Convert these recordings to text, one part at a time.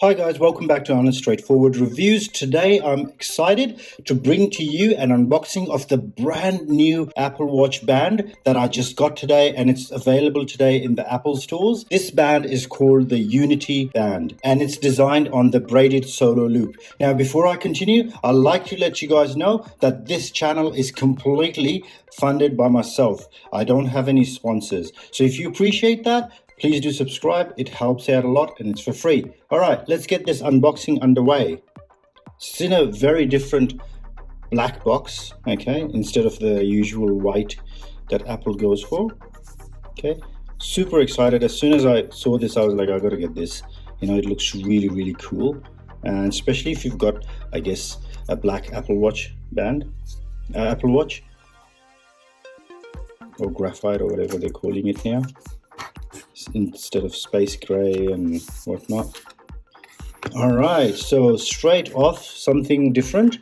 Hi guys, welcome back to Honest Straightforward Reviews. Today I'm excited to bring to you an unboxing of the brand new Apple Watch band that I just got today, and it's available today in the Apple stores. This band is called the Unity Band and it's designed on the braided solo loop. Now before I continue, I'd like to let you guys know that this channel is completely funded by myself. I don't have any sponsors. So if you appreciate that, please do subscribe. It helps out a lot and it's for free. All right, let's get this unboxing underway. It's in a very different black box, okay, instead of the usual white that Apple goes for. Okay, super excited. As soon as I saw this, I was like, I gotta get this. You know, it looks really, really cool. And especially if you've got, I guess, a black Apple Watch band, Apple Watch, or graphite, or whatever they're calling it now, instead of space gray and whatnot. All right, so straight off, something different.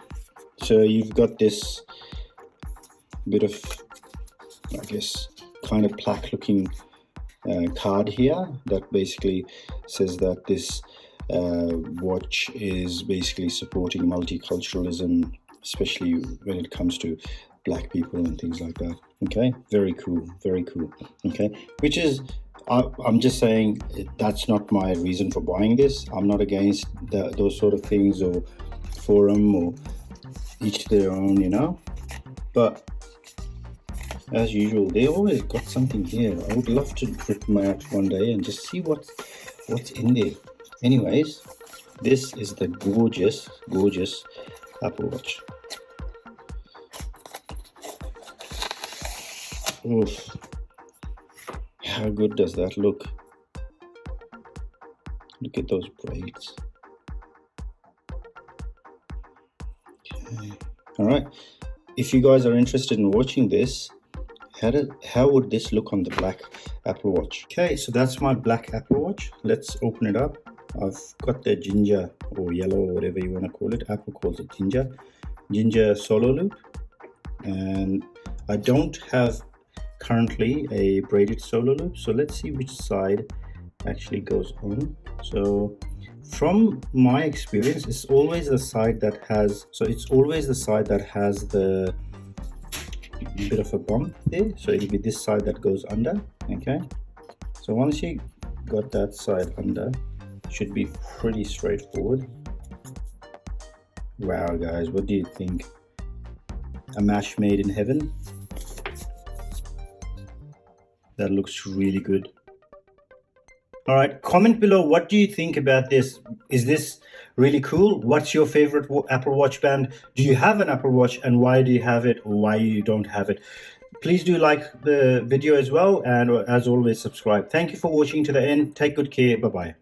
So you've got this bit of, I guess, kind of plaque looking card here that basically says that this watch is basically supporting multiculturalism, especially when it comes to black people and things like that. Okay, very cool, very cool. Okay, which is, I'm just saying, that's not my reason for buying this. I'm not against those sort of things, or forum, or each their own, you know. But as usual, they always got something here. I would love to rip them out one day and just see what's in there. Anyways, this is the gorgeous Apple Watch. Oof. How good does that look? Look at those braids. Okay. All right. If you guys are interested in watching this, how would this look on the black Apple Watch? Okay, so that's my black Apple Watch. Let's open it up. I've got the ginger or yellow, or whatever you want to call it. Apple calls it ginger solo loop, and I don't have currently a braided solo loop, so let's see which side actually goes on. So from my experience, it's always the side that has, the bit of a bump there, so it'll be this side that goes under. Okay, so once you got that side under, it should be pretty straightforward. Wow guys, what do you think? A match made in heaven. That looks really good. All right, comment below, what do you think about this? Is this really cool? What's your favorite Apple Watch band? Do you have an Apple Watch, and why do you have it, or why you don't have it? Please do like the video as well, and as always, subscribe. Thank you for watching to the end. Take good care. Bye bye.